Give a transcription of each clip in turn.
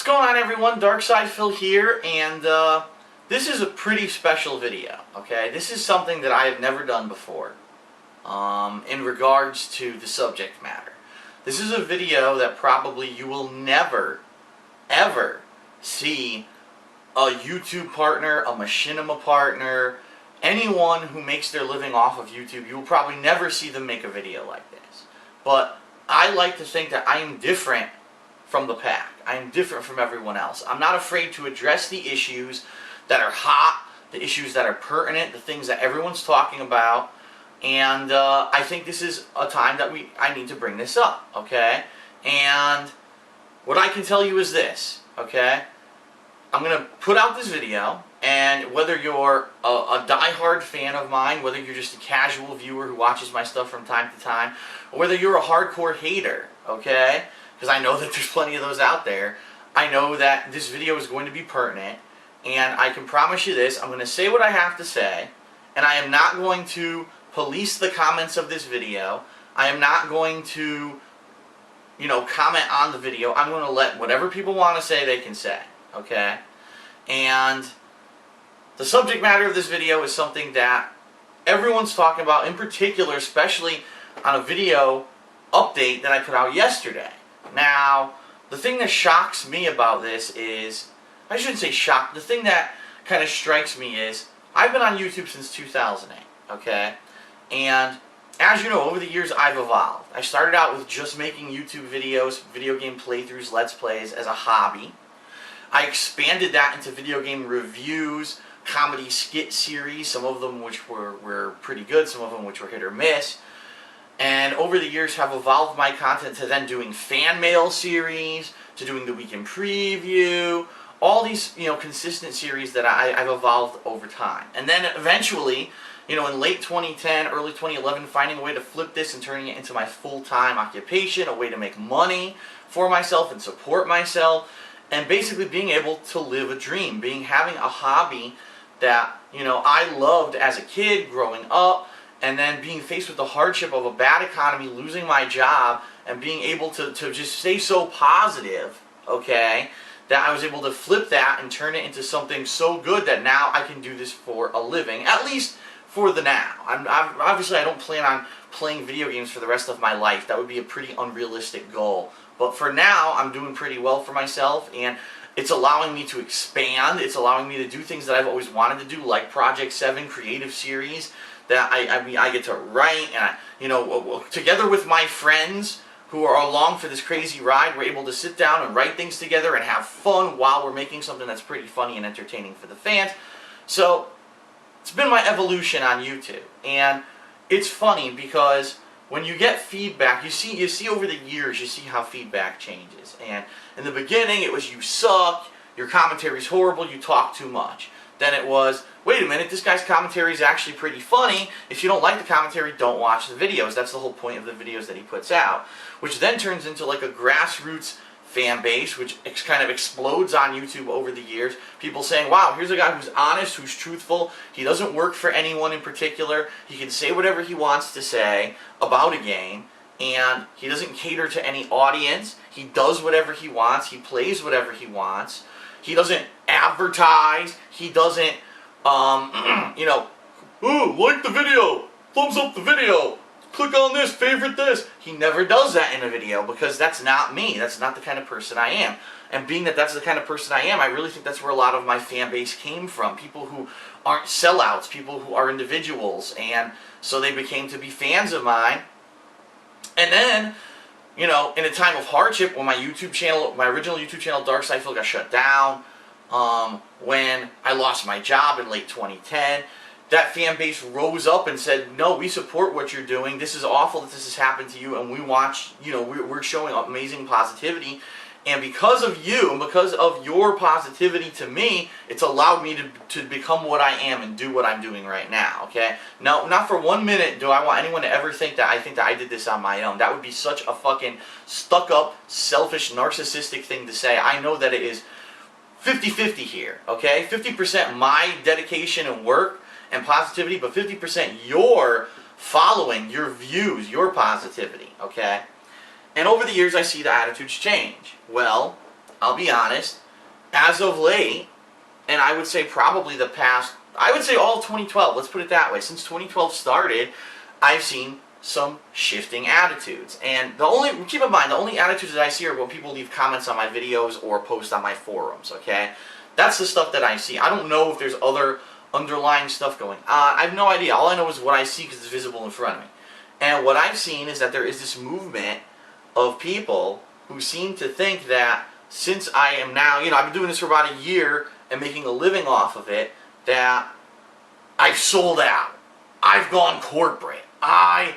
going on, everyone? Darkside Phil here, and this is a pretty special video, okay? This is something that I have never done before in regards to the subject matter. This is a video that probably you will never, ever see a YouTube partner, a machinima partner, anyone who makes their living off of YouTube. You will probably never see them make a video like this. But I like to think that I am different from the pack. I am different from everyone else. I'm not afraid to address the issues that are hot, the issues that are pertinent, the things that everyone's talking about, and I think this is a time that I need to bring this up, okay? And what I can tell you is this, okay? I'm going to put out this video, and whether you're a die-hard fan of mine, whether you're just a casual viewer who watches my stuff from time to time, or whether you're a hardcore hater, okay? Because I know that there's plenty of those out there. I know that this video is going to be pertinent, and I can promise you this, I'm going to say what I have to say, and I am not going to police the comments of this video. I am not going to, comment on the video. I'm going to let whatever people want to say, they can say, okay? And the subject matter of this video is something that everyone's talking about, in particular, especially on a video update that I put out yesterday. Now, the thing that shocks me about this is, I shouldn't say shock, the thing that kind of strikes me is, I've been on YouTube since 2008, okay? And as you know, over the years I've evolved. I started out with just making YouTube videos, video game playthroughs, let's plays as a hobby. I expanded that into video game reviews, comedy skit series, some of them which were pretty good, some of them which were hit or miss. And over the years have evolved my content to then doing fan mail series, to doing the weekend preview, all these consistent series that I've evolved over time. And then eventually, in late 2010, early 2011, finding a way to flip this and turning it into my full-time occupation, a way to make money for myself and support myself, and basically being able to live a dream, having a hobby that I loved as a kid growing up, and then being faced with the hardship of a bad economy, losing my job, and being able to just stay so positive, okay, that I was able to flip that and turn it into something so good that now I can do this for a living, at least for the now. Obviously, I don't plan on playing video games for the rest of my life. That would be a pretty unrealistic goal. But for now, I'm doing pretty well for myself, and it's allowing me to expand. It's allowing me to do things that I've always wanted to do, like Project 7 creative series, that I get to write, and together with my friends who are along for this crazy ride, we're able to sit down and write things together and have fun while we're making something that's pretty funny and entertaining for the fans. So it's been my evolution on YouTube, and it's funny because when you get feedback, you see over the years, you see how feedback changes. And in the beginning, it was, you suck, your commentary's horrible, you talk too much. Then it was, wait a minute, this guy's commentary is actually pretty funny. If you don't like the commentary, don't watch the videos. That's the whole point of the videos that he puts out. Which then turns into like a grassroots fan base, which kind of explodes on YouTube over the years. People saying, wow, here's a guy who's honest, who's truthful. He doesn't work for anyone in particular. He can say whatever he wants to say about a game, and he doesn't cater to any audience. He does whatever he wants. He plays whatever he wants. He doesn't advertise. He doesn't, ooh, like the video, thumbs up the video, click on this, favorite this. He never does that in a video because that's not me. That's not the kind of person I am. And being that that's the kind of person I am, I really think that's where a lot of my fan base came from. People who aren't sellouts, people who are individuals. And so they became to be fans of mine. And then, in a time of hardship, when my YouTube channel, my original YouTube channel, Darkside Phil, got shut down, when I lost my job in late 2010, that fan base rose up and said, no, we support what you're doing. This is awful that this has happened to you, and we want, we're showing amazing positivity. And because of you, and because of your positivity to me, it's allowed me to become what I am and do what I'm doing right now, okay? Now, not for 1 minute do I want anyone to ever think that I did this on my own. That would be such a fucking stuck-up, selfish, narcissistic thing to say. I know that it is 50-50 here, okay? 50% my dedication and work and positivity, but 50% your following, your views, your positivity, okay? And over the years, I see the attitudes change. Well, I'll be honest, as of late, and I would say probably the past, I would say all of 2012, let's put it that way. Since 2012 started, I've seen some shifting attitudes. And keep in mind, the only attitudes that I see are when people leave comments on my videos or post on my forums, okay? That's the stuff that I see. I don't know if there's other underlying stuff going on. I have no idea. All I know is what I see because it's visible in front of me. And what I've seen is that there is this movement of people who seem to think that since I am now, I've been doing this for about a year and making a living off of it, that I've sold out. I've gone corporate. I'm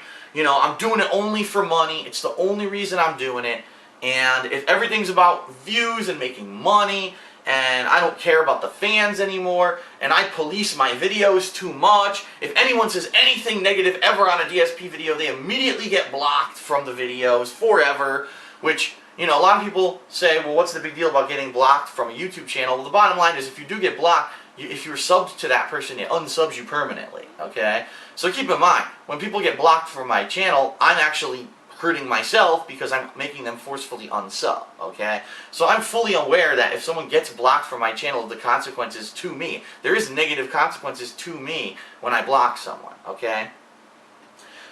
doing it only for money. It's the only reason I'm doing it. And if everything's about views and making money, and I don't care about the fans anymore, and I police my videos too much, if anyone says anything negative ever on a DSP video, they immediately get blocked from the videos forever, which, a lot of people say, well, what's the big deal about getting blocked from a YouTube channel? Well, the bottom line is if you do get blocked, if you're subbed to that person, it unsubs you permanently, okay? So keep in mind, when people get blocked from my channel, I'm actually hurting myself because I'm making them forcefully unsub, okay? So I'm fully aware that if someone gets blocked from my channel, the consequences to me, there is negative consequences to me when I block someone, okay?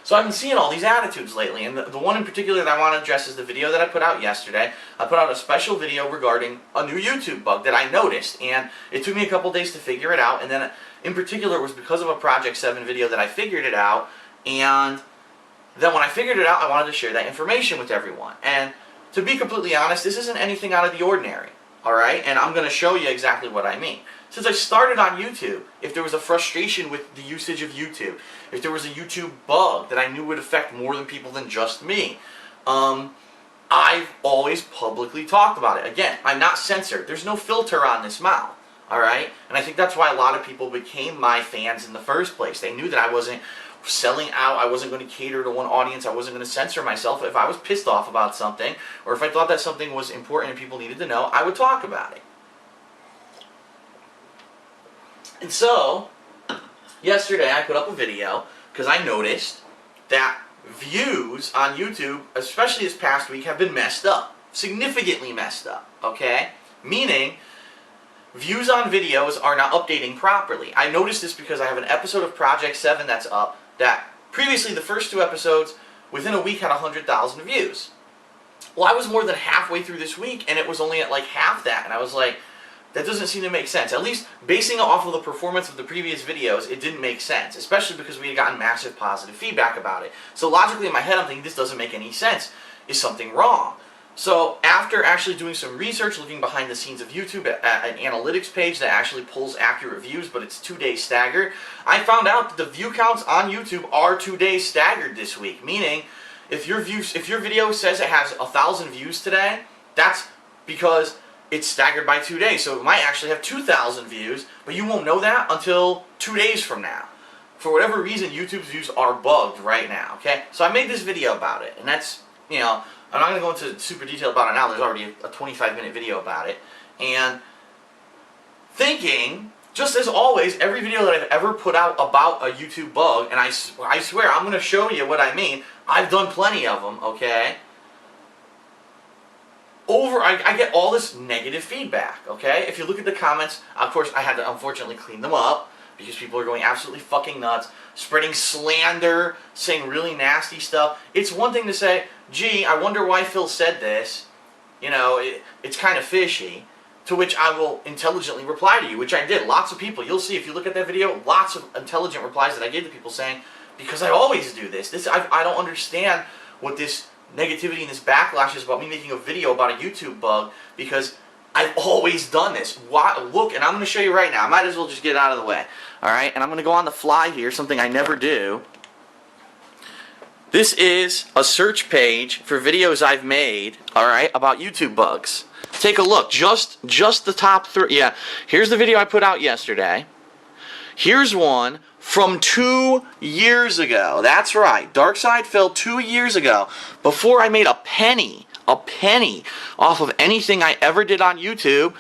So I've been seeing all these attitudes lately, and the one in particular that I want to address is the video that I put out yesterday. I put out a special video regarding a new YouTube bug that I noticed, and it took me a couple days to figure it out, and then in particular it was because of a Project 7 video that I figured it out, and then when I figured it out, I wanted to share that information with everyone. And to be completely honest, this isn't anything out of the ordinary, alright? And I'm going to show you exactly what I mean. Since I started on YouTube, if there was a frustration with the usage of YouTube, if there was a YouTube bug that I knew would affect more than people than just me, I've always publicly talked about it. Again, I'm not censored. There's no filter on this mouth, alright? And I think that's why a lot of people became my fans in the first place. They knew that I wasn't selling out, I wasn't going to cater to one audience, I wasn't going to censor myself. If I was pissed off about something, or if I thought that something was important and people needed to know, I would talk about it. And so, yesterday I put up a video because I noticed that views on YouTube, especially this past week, have been messed up. Significantly messed up, okay? Meaning, views on videos are not updating properly. I noticed this because I have an episode of Project 7 that's up that previously the first 2 episodes within a week had 100,000 views. Well, I was more than halfway through this week and it was only at like half that, and I was like, that doesn't seem to make sense. At least basing it off of the performance of the previous videos, it didn't make sense, especially because we had gotten massive positive feedback about it. So logically in my head I'm thinking, this doesn't make any sense. Is something wrong? So after actually doing some research, looking behind the scenes of YouTube at an analytics page that actually pulls accurate views, but it's 2 days staggered, I found out that the view counts on YouTube are 2 days staggered this week. Meaning, if your video says it has 1,000 views today, that's because it's staggered by 2 days. So it might actually have 2,000 views, but you won't know that until 2 days from now. For whatever reason, YouTube's views are bugged right now, okay? So I made this video about it, and that's, I'm not going to go into super detail about it now. There's already a 25-minute video about it. And thinking, just as always, every video that I've ever put out about a YouTube bug, and I swear, I'm going to show you what I mean. I've done plenty of them, okay? I get all this negative feedback, okay? If you look at the comments, of course, I had to unfortunately clean them up because people are going absolutely fucking nuts, spreading slander, saying really nasty stuff. It's one thing to say, gee, I wonder why Phil said this. It's kind of fishy. To which I will intelligently reply to you, which I did. Lots of people, you'll see if you look at that video, lots of intelligent replies that I gave to people saying, because I always do this. I don't understand what this negativity and this backlash is about me making a video about a YouTube bug, because I've always done this. Look, and I'm going to show you right now. I might as well just get it out of the way. Alright, and I'm going to go on the fly here, something I never do. This is a search page for videos I've made, alright, about YouTube bugs. Take a look, just the top 3. Yeah, here's the video I put out yesterday. Here's one from 2 years ago. That's right, Dark Side Phil 2 years ago, before I made a penny off of anything I ever did on YouTube.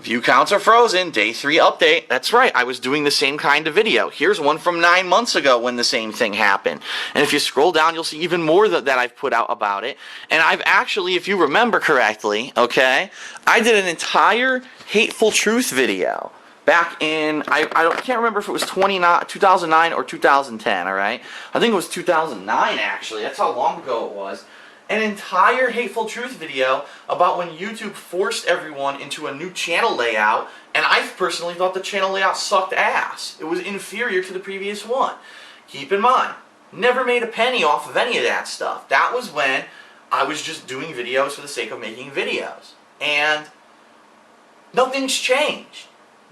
View counts are frozen, day 3 update. That's right, I was doing the same kind of video. Here's one from 9 months ago when the same thing happened. And if you scroll down, you'll see even more that I've put out about it. And I've actually, if you remember correctly, okay, I did an entire hateful truth video back in, I can't remember if it was 2009 or 2010, all right? I think it was 2009, actually. That's how long ago it was. An entire hateful truth video about when YouTube forced everyone into a new channel layout, and I personally thought the channel layout sucked ass. It was inferior to the previous one. Keep in mind, never made a penny off of any of that stuff. That was when I was just doing videos for the sake of making videos. And nothing's changed.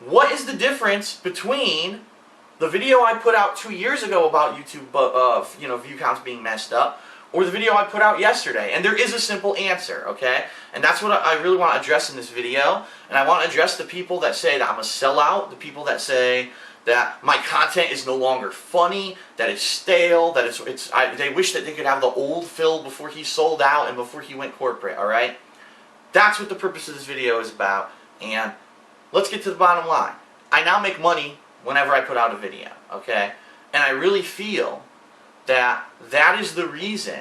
What is the difference between the video I put out 2 years ago about YouTube, view counts being messed up, or the video I put out yesterday? And there is a simple answer, okay? And that's what I really want to address in this video. And I want to address the people that say that I'm a sellout, the people that say that my content is no longer funny, that it's stale, that they wish that they could have the old Phil before he sold out and before he went corporate, alright? That's what the purpose of this video is about. And let's get to the bottom line. I now make money whenever I put out a video, okay? And I really feel that that is the reason,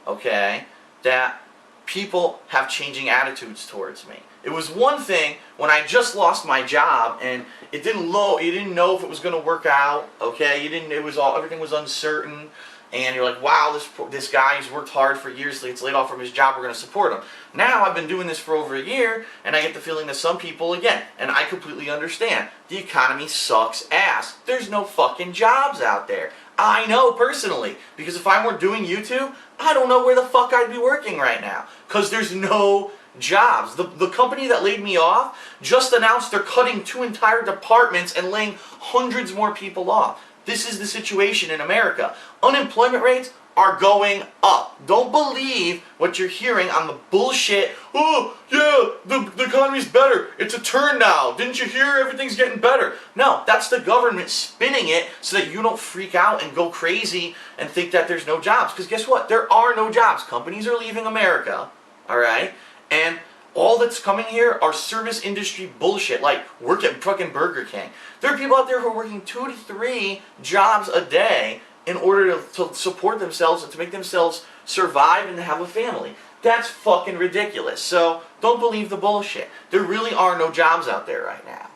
okay, that people have changing attitudes towards me. It was one thing when I just lost my job and you didn't know if it was going to work out, okay? Everything was uncertain, and you're like, wow, this guy's worked hard for years, he gets laid off from his job, we're going to support him. Now I've been doing this for over a year, and I get the feeling that some people, again, and I completely understand, the economy sucks ass. There's no fucking jobs out there. I know personally, because if I weren't doing YouTube, I don't know where the fuck I'd be working right now, because there's no jobs. The company that laid me off just announced they're cutting 2 entire departments and laying hundreds more people off. This is the situation in America. Unemployment rates are going up. Don't believe what you're hearing on the bullshit, oh, yeah, the economy's better. It's a turn now. Didn't you hear? Everything's getting better. No, that's the government spinning it so that you don't freak out and go crazy and think that there's no jobs. Because guess what? There are no jobs. Companies are leaving America, all right? And all that's coming here are service industry bullshit, like work at fucking Burger King. There are people out there who are working 2 to 3 jobs a day in order to support themselves and to make themselves survive and to have a family. That's fucking ridiculous. So don't believe the bullshit. There really are no jobs out there right now.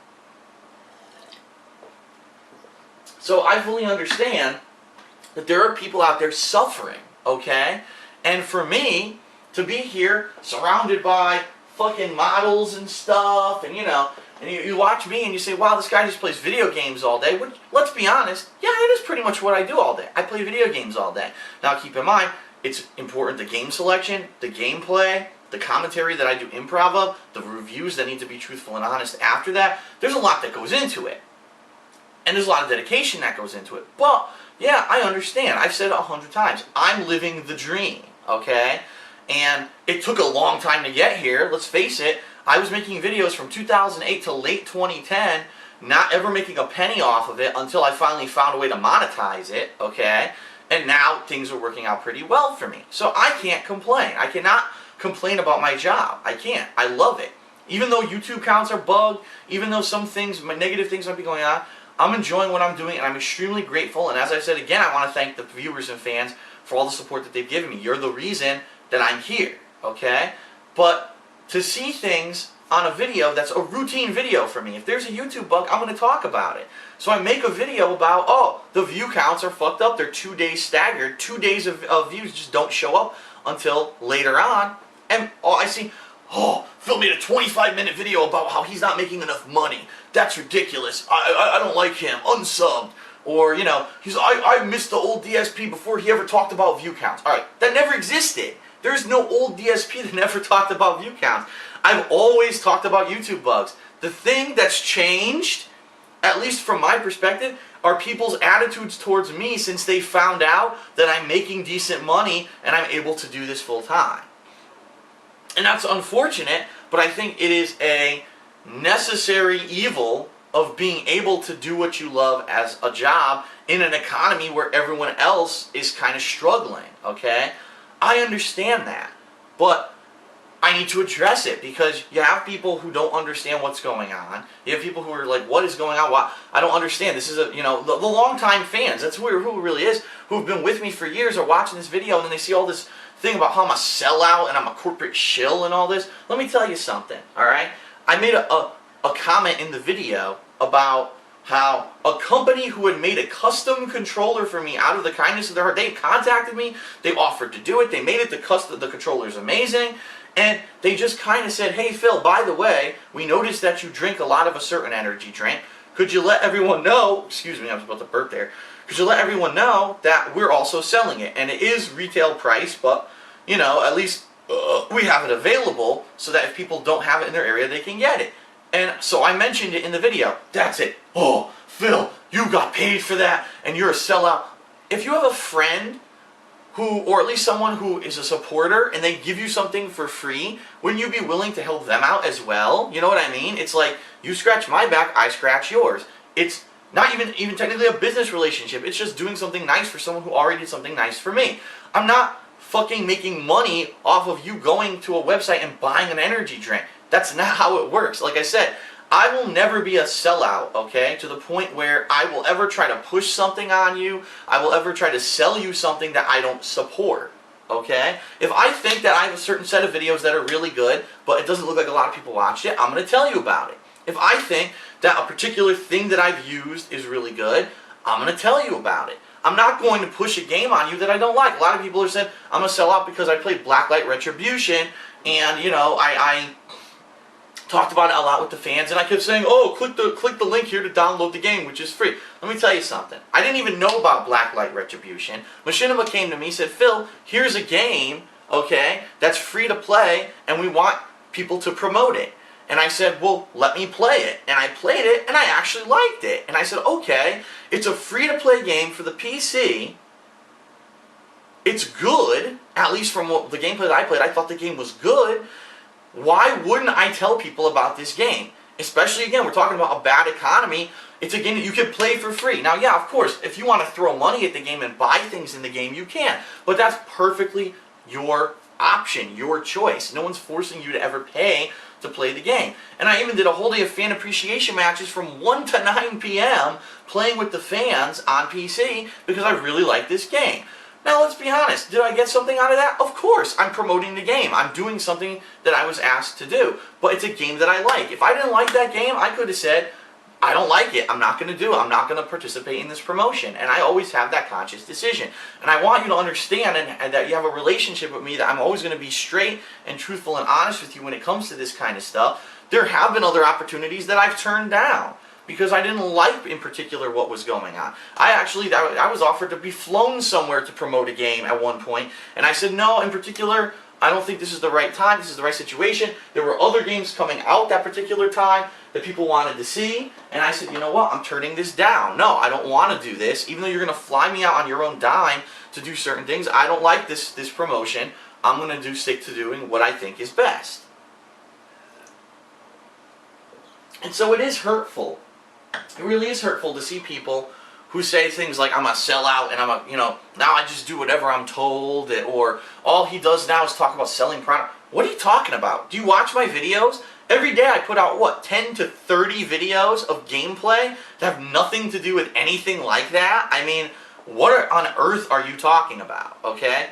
So I fully understand that there are people out there suffering, okay? And for me to be here surrounded by fucking models and stuff, and you watch me and you say, wow, this guy just plays video games all day. Which, let's be honest, yeah, it is pretty much what I do all day. I play video games all day. Now keep in mind, it's important the game selection, the gameplay, the commentary that I do improv of, the reviews that need to be truthful and honest after that. There's a lot that goes into it. And there's a lot of dedication that goes into it. But, yeah, I understand. I've said it 100 times. I'm living the dream, okay? And it took a long time to get here, let's face it. I was making videos from 2008 to late 2010, not ever making a penny off of it until I finally found a way to monetize it, okay? And now things are working out pretty well for me. So I can't complain. I cannot complain about my job. I can't. I love it. Even though YouTube counts are bugged, even though some things, negative things might be going on, I'm enjoying what I'm doing and I'm extremely grateful. And as I said again, I want to thank the viewers and fans for all the support that they've given me. You're the reason that I'm here, okay? But to see things on a video that's a routine video for me, if there's a YouTube bug, I'm going to talk about it. So I make a video about, oh, the view counts are fucked up, they're 2 days staggered, 2 days of views just don't show up until later on, and I see, oh, Phil made a 25-minute video about how he's not making enough money. That's ridiculous. I don't like him. Unsubbed. Or, I missed the old DSP before he ever talked about view counts. Alright, that never existed. There's no old DSP that never talked about view counts. I've always talked about YouTube bugs. The thing that's changed, at least from my perspective, are people's attitudes towards me since they found out that I'm making decent money and I'm able to do this full time. And that's unfortunate, but I think it is a necessary evil of being able to do what you love as a job in an economy where everyone else is kind of struggling, okay? I understand that, but I need to address it, because you have people who don't understand what's going on. You have people who are like, what is going on? Why? I don't understand. This is the longtime fans. That's who it really is, who've been with me for years, are watching this video, and then they see all this thing about how I'm a sellout and I'm a corporate shill and all this. Let me tell you something, all right? I made a comment in the video about how a company who had made a custom controller for me out of the kindness of their heart, they contacted me, they offered to do it, they made it, the controller's amazing, and they just kind of said, hey Phil, by the way, we noticed that you drink a lot of a certain energy drink. Could you let everyone know, excuse me, I was about to burp there, could you let everyone know that we're also selling it? And it is retail price, but, you know, at least we have it available so that if people don't have it in their area, they can get it. And so I mentioned it in the video. That's it. Oh, Phil, you got paid for that, and you're a sellout. If you have a friend who, or at least someone who is a supporter, and they give you something for free, wouldn't you be willing to help them out as well? You know what I mean? It's like, you scratch my back, I scratch yours. It's not even technically a business relationship. It's just doing something nice for someone who already did something nice for me. I'm not fucking making money off of you going to a website and buying an energy drink. That's not how it works. Like I said, I will never be a sellout, okay, to the point where I will ever try to push something on you. I will ever try to sell you something that I don't support, okay? If I think that I have a certain set of videos that are really good, but it doesn't look like a lot of people watched it, I'm going to tell you about it. If I think that a particular thing that I've used is really good, I'm going to tell you about it. I'm not going to push a game on you that I don't like. A lot of people are saying, I'm going to sell out because I played Blacklight Retribution, and, you know, I talked about it a lot with the fans, and I kept saying, oh, click the link here to download the game, which is free. Let me tell you something. I didn't even know about Blacklight Retribution. Machinima came to me and said, Phil, here's a game, okay, that's free to play, and we want people to promote it. And I said, well, let me play it. And I played it, and I actually liked it. And I said, okay, it's a free-to-play game for the PC. It's good, at least from the gameplay that I played. I thought the game was good. Why wouldn't I tell people about this game? Especially, again, we're talking about a bad economy. It's a game that you can play for free. Now, yeah, of course, if you want to throw money at the game and buy things in the game, you can. But that's perfectly your option, your choice. No one's forcing you to ever pay to play the game. And I even did a whole day of fan appreciation matches from 1 to 9 p.m. playing with the fans on PC because I really like this game. Now, let's be honest. Did I get something out of that? Of course. I'm promoting the game. I'm doing something that I was asked to do. But it's a game that I like. If I didn't like that game, I could have said, I don't like it. I'm not going to do it. I'm not going to participate in this promotion. And I always have that conscious decision. And I want you to understand and that you have a relationship with me, that I'm always going to be straight and truthful and honest with you when it comes to this kind of stuff. There have been other opportunities that I've turned down because I didn't like, in particular, what was going on. I was offered to be flown somewhere to promote a game at one point, and I said, no, in particular, I don't think this is the right time, this is the right situation. There were other games coming out that particular time that people wanted to see, and I said, you know what, I'm turning this down. No, I don't want to do this. Even though you're going to fly me out on your own dime to do certain things, I don't like this promotion. I'm going to stick to doing what I think is best. And so it is hurtful. It really is hurtful to see people who say things like, I'm a sellout and now I just do whatever I'm told, or all he does now is talk about selling product. What are you talking about? Do you watch my videos? Every day I put out, what, 10 to 30 videos of gameplay that have nothing to do with anything like that? I mean, what on earth are you talking about, okay?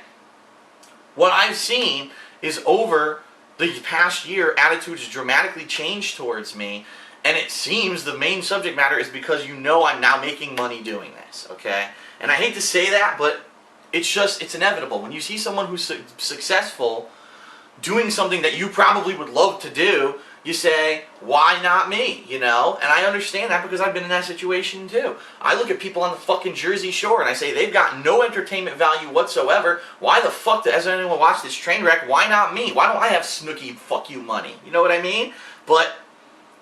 What I've seen is over the past year, attitudes dramatically changed towards me. And it seems the main subject matter is because you know I'm now making money doing this, okay? And I hate to say that, but it's inevitable. When you see someone who's successful doing something that you probably would love to do, you say, why not me, you know? And I understand that because I've been in that situation too. I look at people on the fucking Jersey Shore and I say, they've got no entertainment value whatsoever. Why the fuck does anyone watch this train wreck? Why not me? Why don't I have snooky fuck you money? You know what I mean? But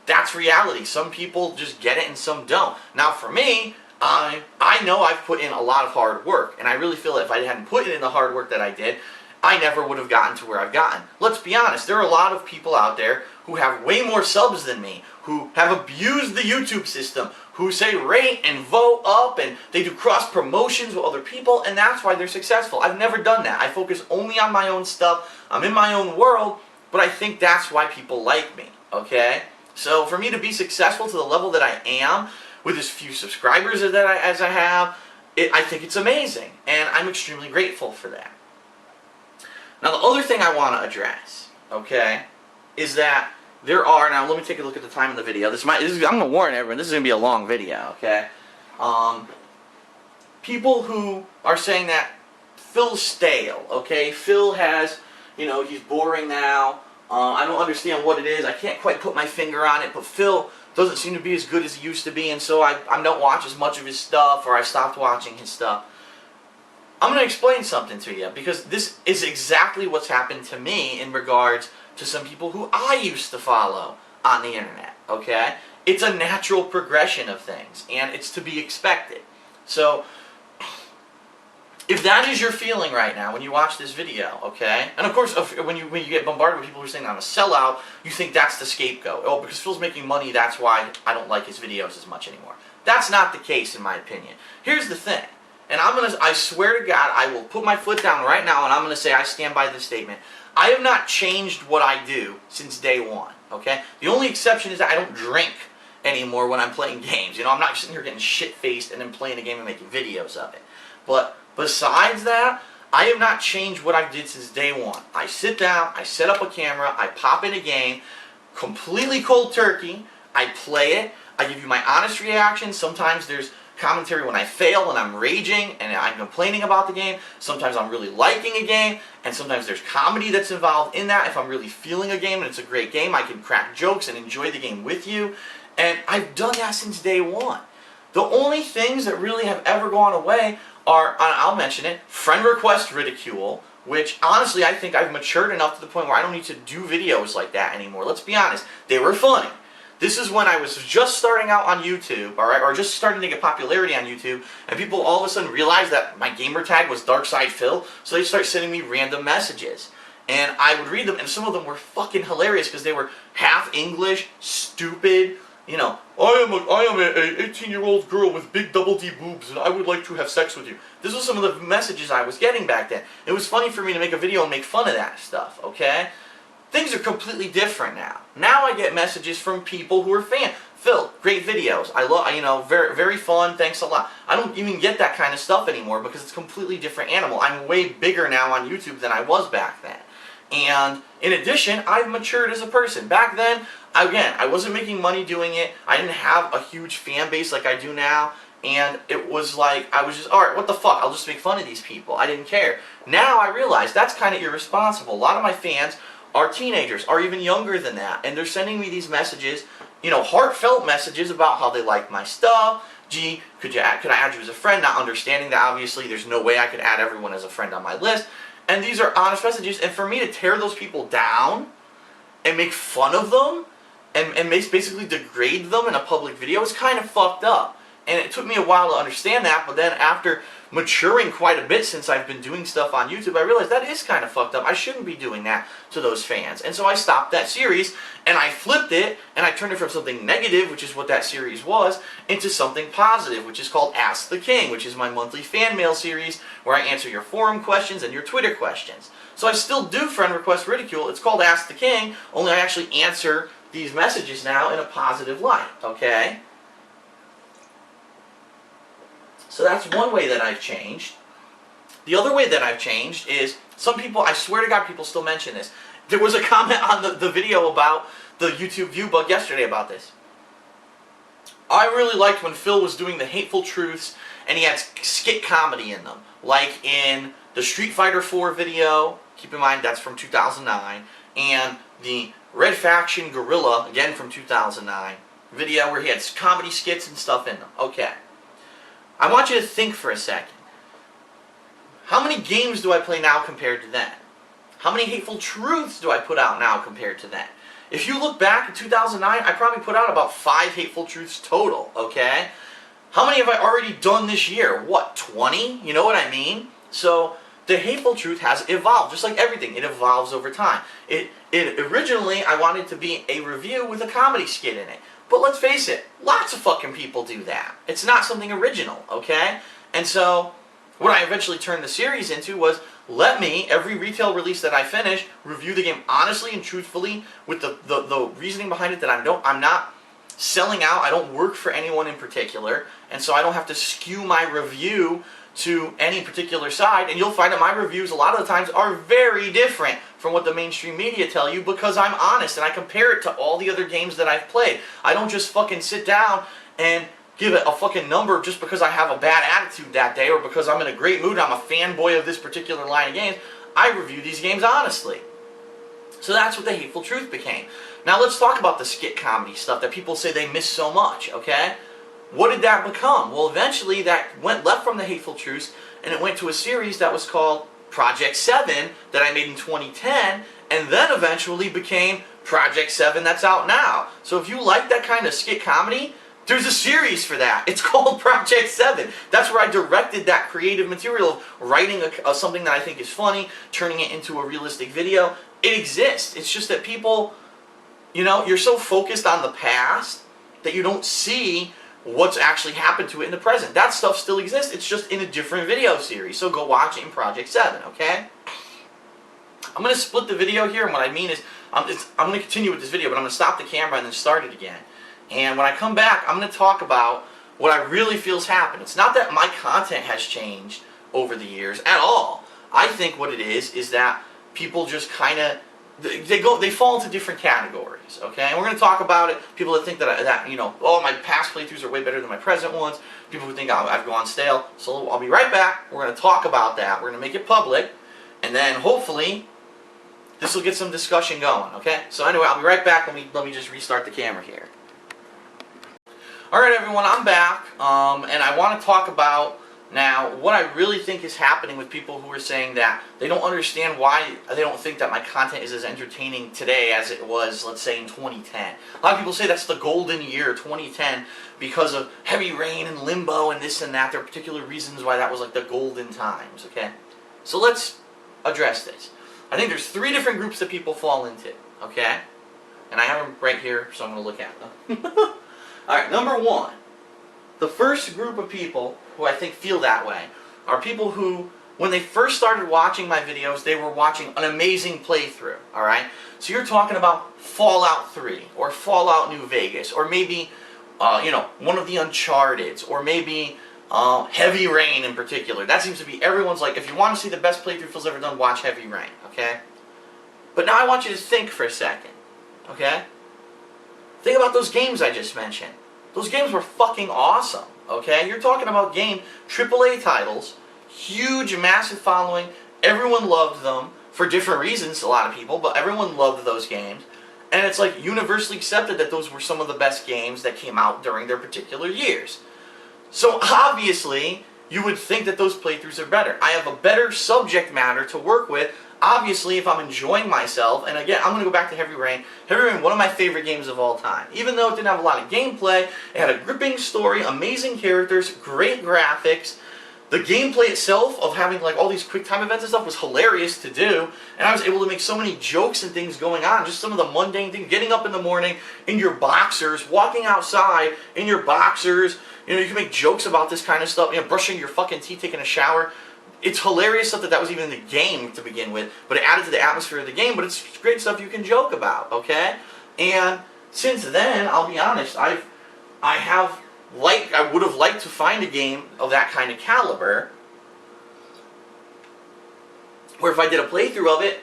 that's reality. Some people just get it and some don't. Now for me, I know I've put in a lot of hard work, and I really feel that if I hadn't put in the hard work that I did, I never would have gotten to where I've gotten. Let's be honest, there are a lot of people out there who have way more subs than me, who have abused the YouTube system, who say rate and vote up, and they do cross promotions with other people, and that's why they're successful. I've never done that. I focus only on my own stuff. I'm in my own world, but I think that's why people like me, okay? So for me to be successful to the level that I am, with as few subscribers as I have, I think it's amazing, and I'm extremely grateful for that. Now the other thing I want to address, okay, is that there are, now let me take a look at the time of the video. I'm going to warn everyone, this is going to be a long video, okay? People who are saying that Phil's stale, okay? Phil has, he's boring now. I don't understand what it is. I can't quite put my finger on it, but Phil doesn't seem to be as good as he used to be, and so I don't watch as much of his stuff, or I stopped watching his stuff. I'm going to explain something to you, because this is exactly what's happened to me in regards to some people who I used to follow on the internet, okay? It's a natural progression of things, and it's to be expected. So, if that is your feeling right now when you watch this video, okay? And of course, when you get bombarded with people who are saying I'm a sellout, you think that's the scapegoat. Oh, because Phil's making money, that's why I don't like his videos as much anymore. That's not the case, in my opinion. Here's the thing, and I swear to God, I will put my foot down right now, and I'm going to say I stand by this statement. I have not changed what I do since day one, okay? The only exception is that I don't drink anymore when I'm playing games. I'm not sitting here getting shit-faced and then playing a game and making videos of it. But besides that, I have not changed what I did since day one. I sit down, I set up a camera, I pop in a game, completely cold turkey, I play it, I give you my honest reaction. Sometimes there's commentary when I fail and I'm raging and I'm complaining about the game. Sometimes I'm really liking a game, and sometimes there's comedy that's involved in that. If I'm really feeling a game and it's a great game, I can crack jokes and enjoy the game with you. And I've done that since day one. The only things that really have ever gone away are, I'll mention it, friend request ridicule, which honestly I think I've matured enough to the point where I don't need to do videos like that anymore. Let's be honest, they were funny. This is when I was just starting out on YouTube, alright, or just starting to get popularity on YouTube, and people all of a sudden realized that my gamer tag was DarkSidePhil, so they start sending me random messages. And I would read them, and some of them were fucking hilarious because they were half English, stupid. I am a 18-year-old girl with big double D boobs, and I would like to have sex with you. This was some of the messages I was getting back then. It was funny for me to make a video and make fun of that stuff, okay? Things are completely different now. Now I get messages from people who are fans. Phil, great videos. I love, very, very fun. Thanks a lot. I don't even get that kind of stuff anymore because it's a completely different animal. I'm way bigger now on YouTube than I was back then. And in addition, I've matured as a person. Back then, again, I wasn't making money doing it. I didn't have a huge fan base like I do now. And it was like, I was just, alright, what the fuck? I'll just make fun of these people. I didn't care. Now I realize that's kind of irresponsible. A lot of my fans are teenagers, are even younger than that. And they're sending me these messages, heartfelt messages about how they like my stuff. Gee, could I add you as a friend? Not understanding that obviously there's no way I could add everyone as a friend on my list. And these are honest messages, and for me to tear those people down and make fun of them and basically degrade them in a public video is kind of fucked up. And it took me a while to understand that, but then after maturing quite a bit since I've been doing stuff on YouTube, I realized that is kind of fucked up. I shouldn't be doing that to those fans. And so I stopped that series, and I flipped it, and I turned it from something negative, which is what that series was, into something positive, which is called Ask the King, which is my monthly fan mail series where I answer your forum questions and your Twitter questions. So I still do friend request ridicule. It's called Ask the King, only I actually answer these messages now in a positive light, okay? So that's one way that I've changed. The other way that I've changed is, some people, I swear to God, people still mention this. There was a comment on the video about the YouTube view bug yesterday about this. I really liked when Phil was doing the hateful truths and he had skit comedy in them. Like in the Street Fighter 4 video, keep in mind that's from 2009, and the Red Faction Gorilla, again from 2009, video where he had comedy skits and stuff in them. Okay. I want you to think for a second. How many games do I play now compared to then? How many hateful truths do I put out now compared to then? If you look back in 2009, I probably put out about 5 hateful truths total, okay? How many have I already done this year? What, 20? You know what I mean? So, the hateful truth has evolved, just like everything. It evolves over time. Originally, I wanted to be a review with a comedy skit in it. But let's face it, lots of fucking people do that. It's not something original, okay? And so, what I eventually turned the series into was, let me, every retail release that I finish, review the game honestly and truthfully with the reasoning behind it that I'm not selling out. I don't work for anyone in particular, and so I don't have to skew my review to any particular side. And you'll find that my reviews a lot of the times are very different from what the mainstream media tell you, because I'm honest and I compare it to all the other games that I've played. I don't just fucking sit down and give it a fucking number just because I have a bad attitude that day or because I'm in a great mood, I'm a fanboy of this particular line of games. I review these games honestly. So that's what the Hateful Truth became. Now let's talk about the skit comedy stuff that people say they miss so much, okay? What did that become? Well, eventually that left from the Hateful Truth, and it went to a series that was called Project 7 that I made in 2010, and then eventually became Project 7 that's out now. So if you like that kind of skit comedy, there's a series for that. It's called Project 7. That's where I directed that creative material of writing something that I think is funny, turning it into a realistic video. It exists. It's just that people, you know, you're so focused on the past that you don't see what's actually happened to it in the present. That stuff still exists. It's just in a different video series. So go watch it in Project 7, okay? I'm going to split the video here, and what I mean is I'm going to continue with this video, but I'm going to stop the camera and then start it again. And when I come back, I'm going to talk about what I really feel has happened. It's not that my content has changed over the years at all. I think what it is that people just kind of they fall into different categories, okay? And we're going to talk about it. People that think that you know, oh, my past playthroughs are way better than my present ones. People who think I've gone stale. So I'll be right back. We're going to talk about that. We're going to make it public, and then hopefully this will get some discussion going, okay? So anyway, I'll be right back. Let me just restart the camera here. All right, everyone, I'm back, and I want to talk about now what I really think is happening with people who are saying that they don't understand why they don't think that my content is as entertaining today as it was, let's say, in 2010. A lot of people say that's the golden year, 2010, because of Heavy Rain and Limbo and this and that. There are particular reasons why that was like the golden times, okay? So let's address this. I think there's 3 different groups that people fall into, okay? And I have them right here, so I'm going to look at them. Alright, number 1. The first group of people who I think feel that way are people who, when they first started watching my videos, they were watching an amazing playthrough, alright? So you're talking about Fallout 3, or Fallout New Vegas, or maybe, you know, one of the Uncharted's, or maybe Heavy Rain in particular. That seems to be everyone's like, if you want to see the best playthrough Phil's ever done, watch Heavy Rain, okay? But now I want you to think for a second, okay? Think about those games I just mentioned. Those games were fucking awesome, okay? You're talking about AAA titles, huge, massive following. Everyone loved them for different reasons, a lot of people, but everyone loved those games. And it's like universally accepted that those were some of the best games that came out during their particular years. So obviously, you would think that those playthroughs are better. I have a better subject matter to work with. Obviously, if I'm enjoying myself, and again, I'm going to go back to Heavy Rain. Heavy Rain, one of my favorite games of all time. Even though it didn't have a lot of gameplay, it had a gripping story, amazing characters, great graphics. The gameplay itself of having like all these quick time events and stuff was hilarious to do, and I was able to make so many jokes and things going on, just some of the mundane things, getting up in the morning in your boxers, walking outside in your boxers, you know, you can make jokes about this kind of stuff, you know, brushing your fucking teeth, taking a shower. It's hilarious stuff that was even in the game to begin with, but it added to the atmosphere of the game, but it's great stuff you can joke about, okay? And since then, I'll be honest, I would have liked to find a game of that kind of caliber, where if I did a playthrough of it,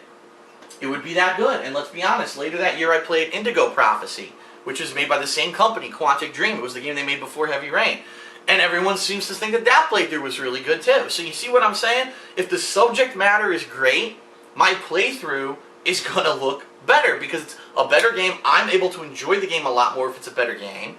it would be that good. And let's be honest, later that year I played Indigo Prophecy, which was made by the same company, Quantic Dream. It was the game they made before Heavy Rain. And everyone seems to think that that playthrough was really good too. So you see what I'm saying? If the subject matter is great, my playthrough is going to look better because it's a better game. I'm able to enjoy the game a lot more if it's a better game.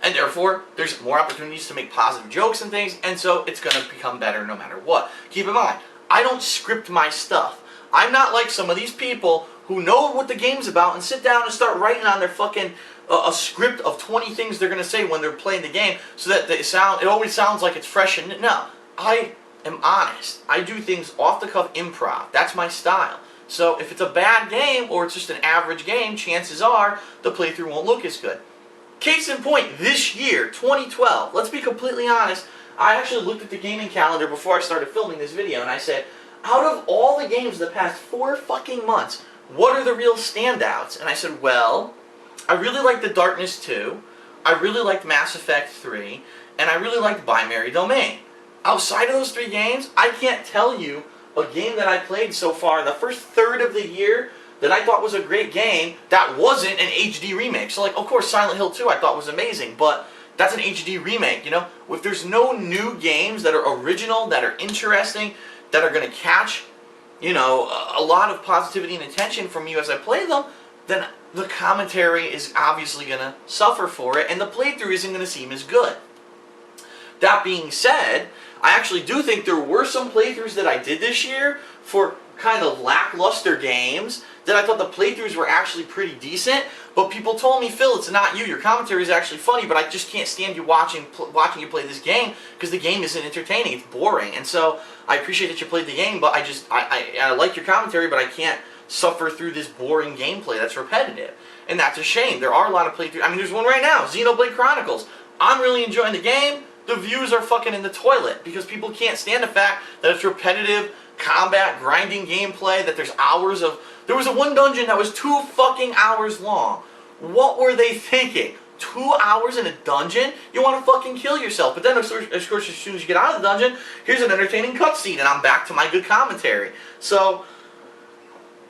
And therefore, there's more opportunities to make positive jokes and things, and so it's going to become better no matter what. Keep in mind, I don't script my stuff. I'm not like some of these people who know what the game's about and sit down and start writing on their fucking a script of 20 things they're going to say when they're playing the game so that it always sounds like it's fresh and no. I am honest. I do things off the cuff improv. That's my style. So if it's a bad game or it's just an average game, chances are the playthrough won't look as good. Case in point, this year, 2012, let's be completely honest, I actually looked at the gaming calendar before I started filming this video and I said, out of all the games the past 4 fucking months, what are the real standouts? And I said, well, I really liked The Darkness 2, I really liked Mass Effect 3, and I really liked Binary Domain. Outside of those 3 games, I can't tell you a game that I played so far in the first third of the year that I thought was a great game that wasn't an HD remake. So, like, of course, Silent Hill 2 I thought was amazing, but that's an HD remake, you know? If there's no new games that are original, that are interesting, that are going to catch, you know, a lot of positivity and attention from you as I play them, then the commentary is obviously going to suffer for it, and the playthrough isn't going to seem as good. That being said, I actually do think there were some playthroughs that I did this year for kind of lackluster games that I thought the playthroughs were actually pretty decent, but people told me, Phil, it's not you. Your commentary is actually funny, but I just can't stand you watching you play this game because the game isn't entertaining. It's boring. And so I appreciate that you played the game, but I like your commentary, but I can't suffer through this boring gameplay that's repetitive. And that's a shame. There are a lot of playthroughs. I mean, there's one right now, Xenoblade Chronicles. I'm really enjoying the game. The views are fucking in the toilet because people can't stand the fact that it's repetitive combat, grinding gameplay, that there's hours of... There was one dungeon that was 2 fucking hours long. What were they thinking? 2 hours in a dungeon? You want to fucking kill yourself. But then, of course, as soon as you get out of the dungeon, here's an entertaining cutscene, and I'm back to my good commentary. So,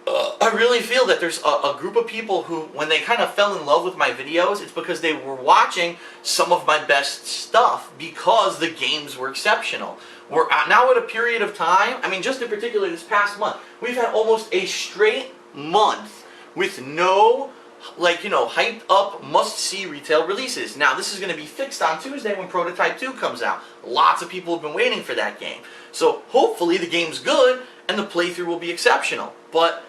I really feel that there's a group of people who, when they kind of fell in love with my videos, it's because they were watching some of my best stuff because the games were exceptional. We're now at a period of time, I mean, just in particular this past month, we've had almost a straight month with no, like, you know, hyped up, must-see retail releases. Now, this is going to be fixed on Tuesday when Prototype 2 comes out. Lots of people have been waiting for that game. So, hopefully the game's good and the playthrough will be exceptional. But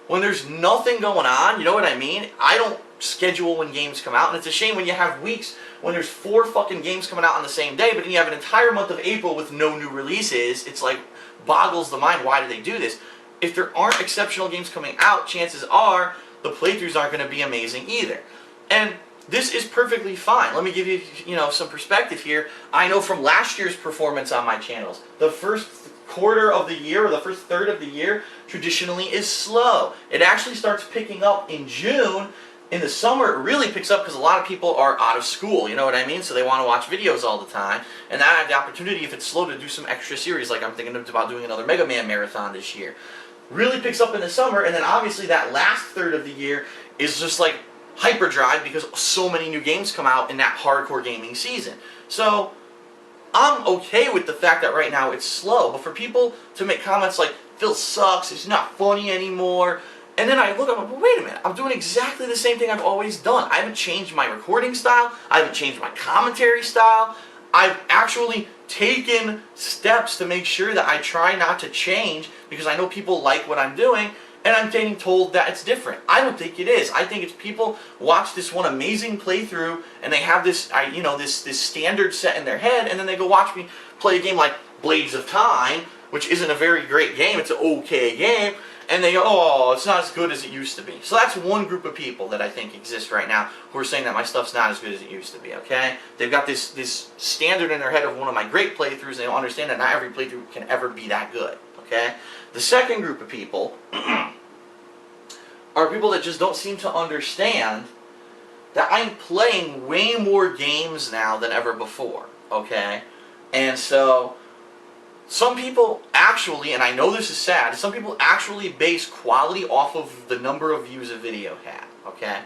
when there's nothing going on, you know what I mean? I don't schedule when games come out, and it's a shame when you have weeks when there's 4 fucking games coming out on the same day, but then you have an entire month of April with no new releases. It's like, boggles the mind, why do they do this? If there aren't exceptional games coming out, chances are the playthroughs aren't going to be amazing either. And this is perfectly fine. Let me give you, you know, some perspective here. I know from last year's performance on my channels, the first quarter of the year, or the first third of the year, traditionally is slow. It actually starts picking up in June. In the summer, it really picks up because a lot of people are out of school, you know what I mean? So they want to watch videos all the time. And I have the opportunity, if it's slow, to do some extra series, like I'm thinking about doing another Mega Man marathon this year. Really picks up in the summer, and then obviously that last third of the year is just like hyperdrive because so many new games come out in that hardcore gaming season. So I'm okay with the fact that right now it's slow, but for people to make comments like, Phil sucks, it's not funny anymore, and then I look, I'm like, well, wait a minute, I'm doing exactly the same thing I've always done. I haven't changed my recording style, I haven't changed my commentary style, I've actually taken steps to make sure that I try not to change because I know people like what I'm doing, and I'm getting told that it's different. I don't think it is. I think it's people watch this one amazing playthrough and they have this, you know, this standard set in their head, and then they go watch me play a game like Blades of Time, which isn't a very great game, it's an okay game, and they go, oh, it's not as good as it used to be. So that's one group of people that I think exists right now who are saying that my stuff's not as good as it used to be, okay? They've got this standard in their head of one of my great playthroughs, and they don't understand that not every playthrough can ever be that good, okay? The second group of people are people that just don't seem to understand that I'm playing way more games now than ever before, okay? And so some people actually, and I know this is sad, some people actually base quality off of the number of views a video had, okay?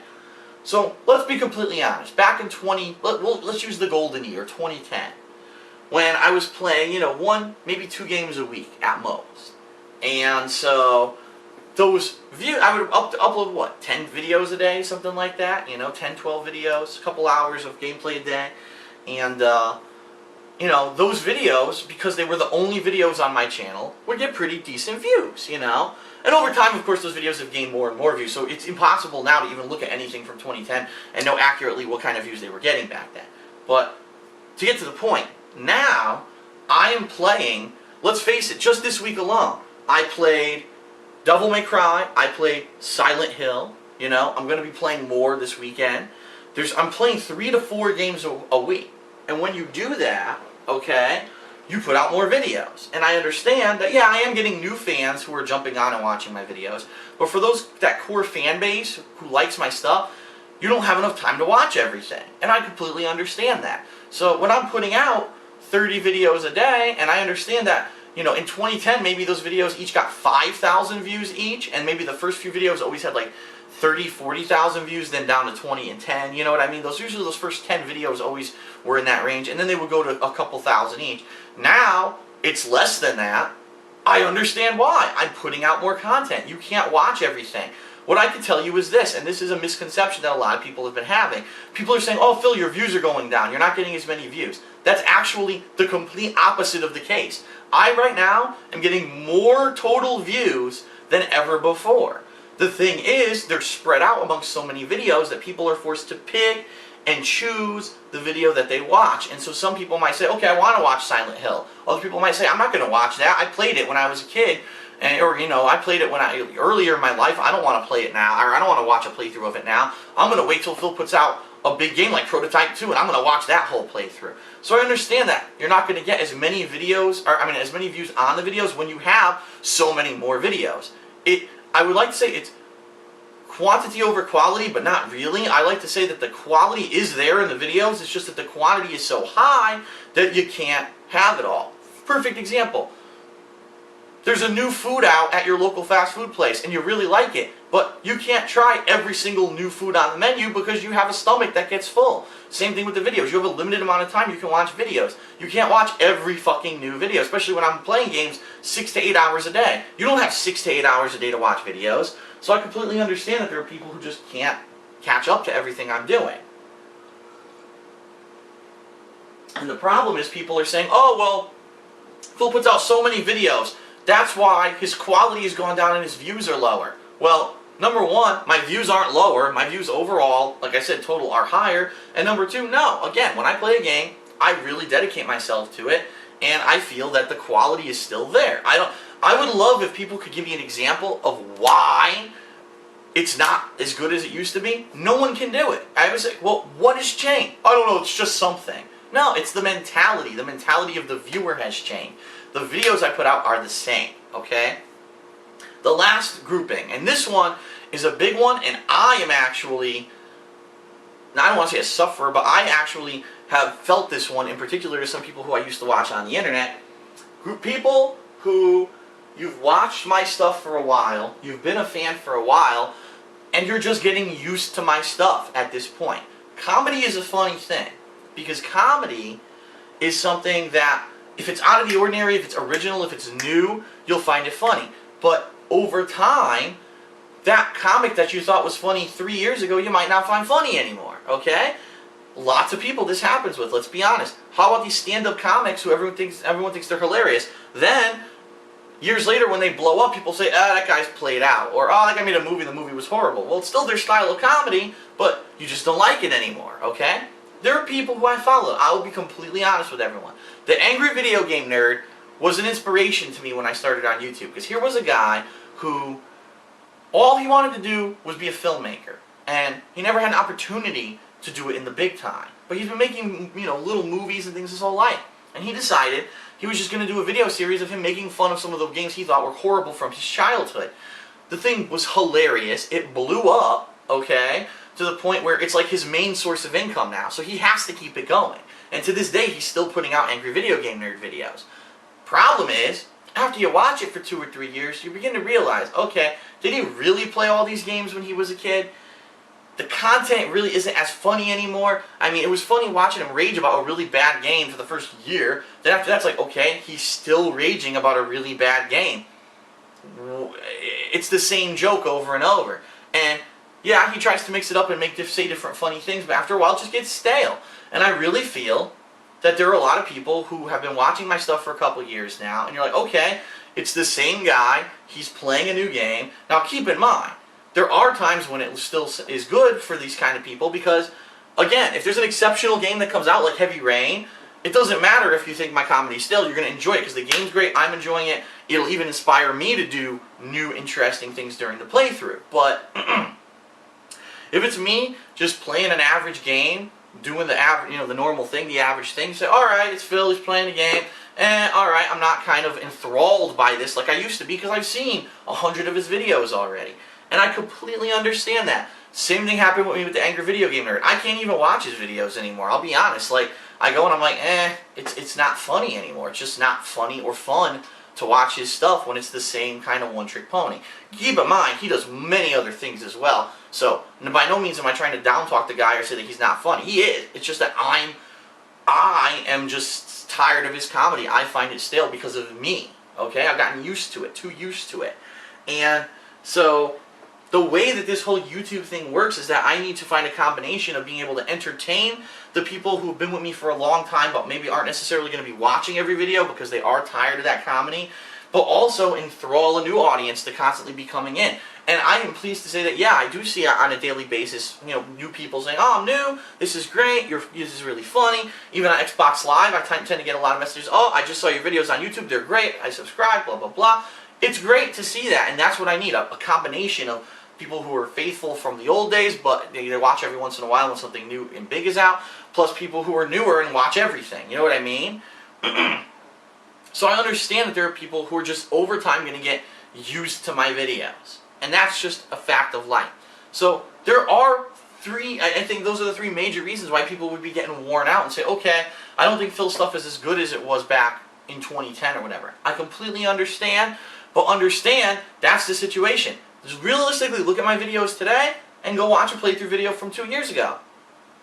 So let's be completely honest. Back in let's use the golden year, 2010, when I was playing, you know, 1, maybe 2 games a week at most. And so those views, I would upload, what, 10 videos a day, something like that, you know, 10, 12 videos, a couple hours of gameplay a day, and, you know, those videos, because they were the only videos on my channel, would get pretty decent views, you know, and over time, of course, those videos have gained more and more views, so it's impossible now to even look at anything from 2010 and know accurately what kind of views they were getting back then. But to get to the point, now, I am playing, let's face it, just this week alone, I played Devil May Cry, I played Silent Hill, you know, I'm going to be playing more this weekend. I'm playing 3 to 4 games a week. And when you do that, okay, you put out more videos. And I understand that, yeah, I am getting new fans who are jumping on and watching my videos. But for that core fan base who likes my stuff, you don't have enough time to watch everything. And I completely understand that. So when I'm putting out 30 videos a day, and I understand that, in 2010, maybe those videos each got 5,000 views each, and maybe the first few videos always had like 30, 40,000 views, then down to 20 and 10, you know what I mean? Usually those first 10 videos always were in that range, and then they would go to a couple thousand each. Now, it's less than that. I understand why. I'm putting out more content. You can't watch everything. What I can tell you is this, and this is a misconception that a lot of people have been having. People are saying, oh, Phil, your views are going down. You're not getting as many views. That's actually the complete opposite of the case. I, right now, am getting more total views than ever before. The thing is, they're spread out amongst so many videos that people are forced to pick and choose the video that they watch. And so some people might say, okay, I want to watch Silent Hill. Other people might say, I'm not going to watch that. I played it when I was a kid. Or, I played it earlier in my life. I don't want to play it now. Or I don't want to watch a playthrough of it now. I'm going to wait till Phil puts out a big game like Prototype 2, and I'm going to watch that whole playthrough. So I understand that you're not going to get as many videos, as many views on the videos when you have so many more videos. I would like to say it's quantity over quality, but not really. I like to say that the quality is there in the videos. It's just that the quantity is so high that you can't have it all. Perfect example. There's a new food out at your local fast food place and you really like it, but you can't try every single new food on the menu because you have a stomach that gets full. Same thing with the videos. You have a limited amount of time you can watch videos. You can't watch every fucking new video, especially when I'm playing games 6 to 8 hours a day. You don't have 6 to 8 hours a day to watch videos. So I completely understand that there are people who just can't catch up to everything I'm doing. And the problem is people are saying, oh, well, Phil puts out so many videos. That's why his quality has gone down and his views are lower. Well, number one, my views aren't lower. My views overall, like I said, total are higher. And number two, no. Again, when I play a game, I really dedicate myself to it, and I feel that the quality is still there. I would love if people could give me an example of why it's not as good as it used to be. No one can do it. I was like, well, what has changed? I don't know, it's just something. No, it's the mentality. The mentality of the viewer has changed. The videos I put out are the same, okay? The last grouping, and this one is a big one, and I am actually, I don't want to say a sufferer, but I actually have felt this one in particular to some people who I used to watch on the internet. People who you've watched my stuff for a while, you've been a fan for a while, and you're just getting used to my stuff at this point. Comedy is a funny thing, because comedy is something that, if it's out of the ordinary, if it's original, if it's new, you'll find it funny. But over time, that comic that you thought was funny 3 years ago, you might not find funny anymore, okay? Lots of people this happens with, let's be honest. How about these stand-up comics who everyone thinks they're hilarious? Then, years later when they blow up, people say, ah, that guy's played out. Or, oh, that guy made a movie and the movie was horrible. Well, it's still their style of comedy, but you just don't like it anymore, okay? There are people who I follow. I will be completely honest with everyone. The Angry Video Game Nerd was an inspiration to me when I started on YouTube. Because here was a guy who, all he wanted to do was be a filmmaker. And he never had an opportunity to do it in the big time. But he's been making, little movies and things his whole life. And he decided he was just going to do a video series of him making fun of some of the games he thought were horrible from his childhood. The thing was hilarious. It blew up, okay, to the point where it's like his main source of income now. So he has to keep it going. And to this day, he's still putting out Angry Video Game Nerd videos. Problem is, after you watch it for 2 or 3 years, you begin to realize, okay, did he really play all these games when he was a kid? The content really isn't as funny anymore. I mean, it was funny watching him rage about a really bad game for the first year. Then after that's like, okay, he's still raging about a really bad game. It's the same joke over and over. And yeah, he tries to mix it up and say different funny things, but after a while it just gets stale. And I really feel that there are a lot of people who have been watching my stuff for a couple years now, and you're like, okay, it's the same guy, he's playing a new game. Now keep in mind, there are times when it still is good for these kind of people because, again, if there's an exceptional game that comes out like Heavy Rain, it doesn't matter if you think my comedy's stale, you're going to enjoy it because the game's great, I'm enjoying it, it'll even inspire me to do new, interesting things during the playthrough. But if it's me just playing an average game doing the average, the normal thing, the average thing. You say, all right, it's Phil, he's playing the game, and all right, I'm not kind of enthralled by this like I used to be because I've seen 100 of his videos already, and I completely understand that. Same thing happened with me with the Angry Video Game Nerd. I can't even watch his videos anymore. I'll be honest. Like, I go and I'm like, it's not funny anymore. It's just not funny or fun to watch his stuff when it's the same kind of one-trick pony. Keep in mind, he does many other things as well. So, by no means am I trying to down-talk the guy or say that he's not funny. He is. It's just that I am just tired of his comedy. I find it stale because of me. Okay? I've gotten used to it. Too used to it. And so, the way that this whole YouTube thing works is that I need to find a combination of being able to entertain the people who have been with me for a long time but maybe aren't necessarily going to be watching every video because they are tired of that comedy, but also enthrall a new audience to constantly be coming in. And I am pleased to say that, yeah, I do see on a daily basis, new people saying, oh, I'm new, this is great, this is really funny. Even on Xbox Live, I tend to get a lot of messages, oh, I just saw your videos on YouTube, they're great, I subscribe, blah, blah, blah. It's great to see that, and that's what I need, a combination of people who are faithful from the old days, but they watch every once in a while when something new and big is out, plus people who are newer and watch everything. You know what I mean? So I understand that there are people who are just over time going to get used to my videos. And that's just a fact of life. So there are I think those are the three major reasons why people would be getting worn out and say, okay, I don't think Phil's stuff is as good as it was back in 2010 or whatever. I completely understand, but understand that's the situation. Just realistically, look at my videos today and go watch a playthrough video from 2 years ago.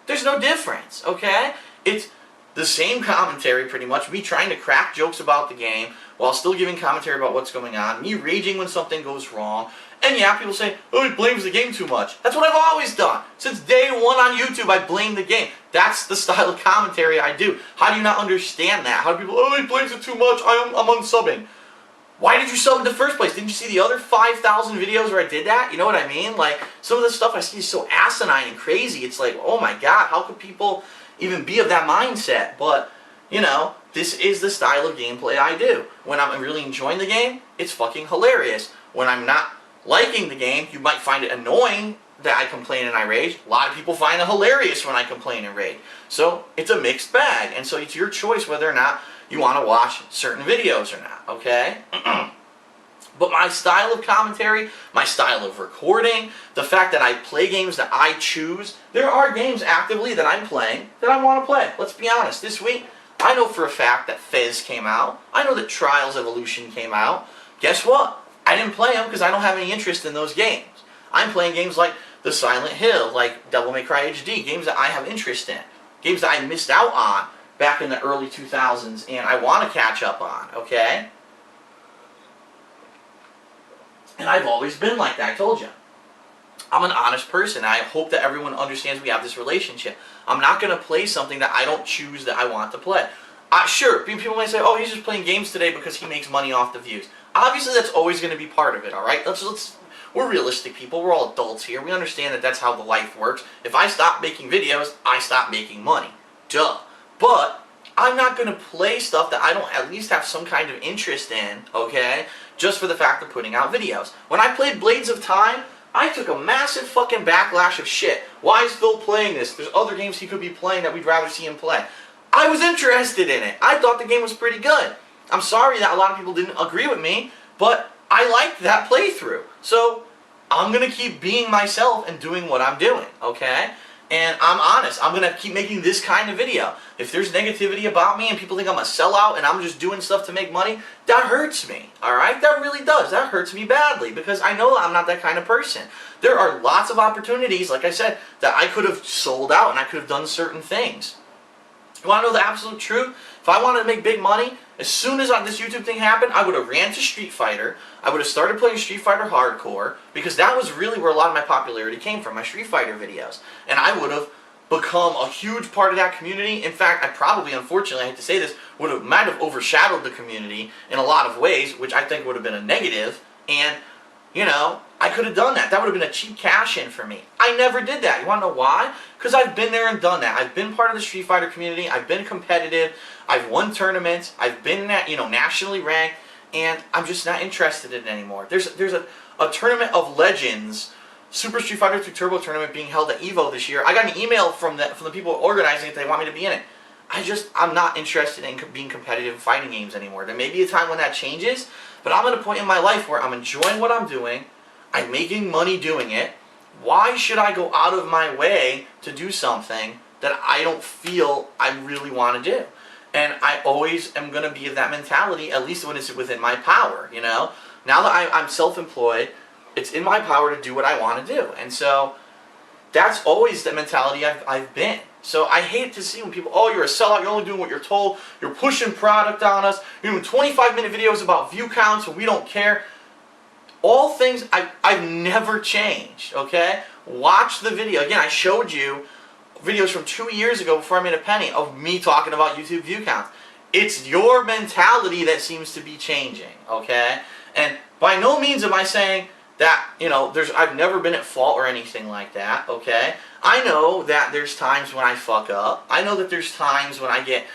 There's no difference, okay? It's the same commentary pretty much, me trying to crack jokes about the game while still giving commentary about what's going on, me raging when something goes wrong, and yeah, people say, oh, he blames the game too much. That's what I've always done. Since day one on YouTube, I blame the game. That's the style of commentary I do. How do you not understand that? How do people, oh, he blames it too much, I'm unsubbing. Why did you sub in the first place? Didn't you see the other 5,000 videos where I did that? You know what I mean? Like, some of the stuff I see is so asinine and crazy. It's like, oh my God, how could people even be of that mindset? But, this is the style of gameplay I do. When I'm really enjoying the game, it's fucking hilarious. When I'm not liking the game, you might find it annoying that I complain and I rage. A lot of people find it hilarious when I complain and rage. So, it's a mixed bag. And so it's your choice whether or not you want to watch certain videos or not, okay? But my style of commentary, my style of recording, the fact that I play games that I choose, there are games actively that I'm playing that I want to play. Let's be honest. This week, I know for a fact that Fez came out. I know that Trials Evolution came out. Guess what? I didn't play them because I don't have any interest in those games. I'm playing games like The Silent Hill, like Devil May Cry HD, games that I have interest in, games that I missed out on back in the early 2000s, and I want to catch up on, okay? And I've always been like that, I told you. I'm an honest person. I hope that everyone understands we have this relationship. I'm not going to play something that I don't choose that I want to play. Sure, people might say, oh, he's just playing games today because he makes money off the views. Obviously, that's always going to be part of it, all right? We're realistic people. We're all adults here. We understand that that's how the life works. If I stop making videos, I stop making money. Duh. But I'm not going to play stuff that I don't at least have some kind of interest in, okay, just for the fact of putting out videos. When I played Blades of Time, I took a massive fucking backlash of shit. Why is Phil playing this? There's other games he could be playing that we'd rather see him play. I was interested in it. I thought the game was pretty good. I'm sorry that a lot of people didn't agree with me, but I liked that playthrough. So I'm going to keep being myself and doing what I'm doing, okay? And I'm honest, I'm going to keep making this kind of video. If there's negativity about me and people think I'm a sellout and I'm just doing stuff to make money, that hurts me, alright? That really does. That hurts me badly because I know I'm not that kind of person. There are lots of opportunities, like I said, that I could have sold out and I could have done certain things. You want to know the absolute truth? If I wanted to make big money, as soon as this YouTube thing happened, I would have ran to Street Fighter. I would have started playing Street Fighter Hardcore, because that was really where a lot of my popularity came from, my Street Fighter videos. And I would have become a huge part of that community. In fact, I probably, unfortunately, I hate to say this, might have overshadowed the community in a lot of ways, which I think would have been a negative. And, I could have done that. That would have been a cheap cash-in for me. I never did that. You want to know why? Because I've been there and done that. I've been part of the Street Fighter community. I've been competitive. I've won tournaments. I've been nationally ranked, and I'm just not interested in it anymore. There's a tournament of legends Super Street Fighter 2 Turbo tournament being held at EVO this year. I got an email from the people organizing it. They want me to be in it. I'm not interested in being competitive in fighting games anymore. There may be a time when that changes, but I'm at a point in my life where I'm enjoying what I'm doing. I'm making money doing it. Why should I go out of my way to do something that I don't feel I really want to do? And I always am going to be of that mentality, at least when it's within my power, you know? Now that I'm self-employed, it's in my power to do what I want to do. And so that's always the mentality I've been. So I hate to see when people, oh, you're a sellout, you're only doing what you're told, you're pushing product on us, you're doing 25-minute videos about view counts and we don't care. All things, I've never changed, okay? Watch the video. Again, I showed you videos from 2 years ago before I made a penny of me talking about YouTube view counts. It's your mentality that seems to be changing, okay? And by no means am I saying that, you know, I've never been at fault or anything like that, okay? I know that there's times when I fuck up. I know that there's times when I get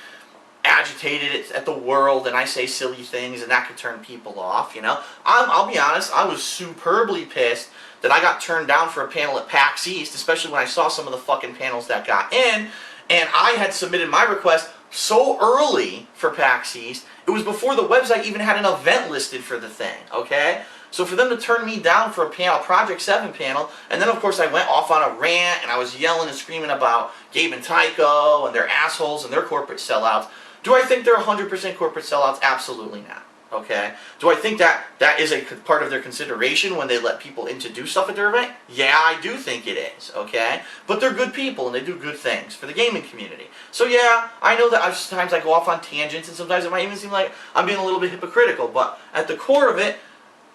agitated at the world and I say silly things and that could turn people off, you know. I'll be honest, I was superbly pissed that I got turned down for a panel at PAX East, especially when I saw some of the fucking panels that got in, and I had submitted my request so early for PAX East, it was before the website even had an event listed for the thing, okay? So for them to turn me down for a panel, Project 7 panel, and then of course I went off on a rant and I was yelling and screaming about Gabe and Tycho and their assholes and their corporate sellouts. Do I think they're 100% corporate sellouts? Absolutely not. Okay? Do I think that is a part of their consideration when they let people in to do stuff at their event? Yeah, I do think it is. Okay? But they're good people and they do good things for the gaming community. So yeah, I know that sometimes I go off on tangents and sometimes it might even seem like I'm being a little bit hypocritical, but at the core of it,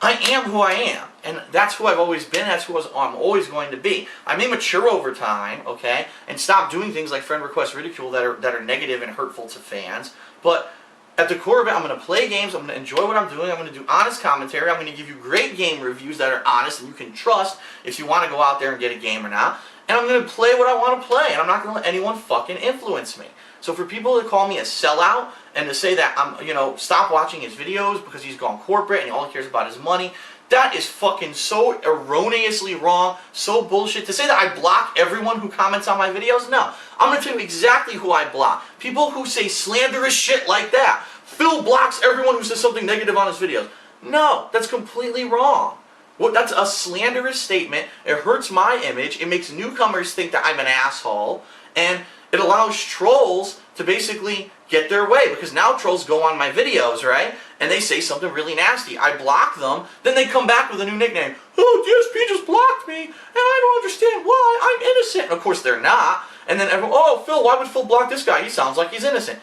I am who I am, and that's who I've always been, that's who I'm always going to be. I may mature over time, okay, and stop doing things like friend request ridicule that are negative and hurtful to fans, but at the core of it, I'm going to play games, I'm going to enjoy what I'm doing, I'm going to do honest commentary, I'm going to give you great game reviews that are honest and you can trust if you want to go out there and get a game or not, and I'm going to play what I want to play, and I'm not going to let anyone fucking influence me. So for people to call me a sellout and to say that I'm, you know, stop watching his videos because he's gone corporate and all he cares about is money, that is fucking so erroneously wrong, so bullshit. To say that I block everyone who comments on my videos, no. I'm going to tell you exactly who I block. People who say slanderous shit like that. Phil blocks everyone who says something negative on his videos. No, that's completely wrong. Well, that's a slanderous statement. It hurts my image. It makes newcomers think that I'm an asshole. And it allows trolls to basically get their way, because now trolls go on my videos, right? And they say something really nasty. I block them, then they come back with a new nickname. Oh, DSP just blocked me, and I don't understand why. I'm innocent. And of course they're not. And then everyone, oh, Phil, why would Phil block this guy? He sounds like he's innocent.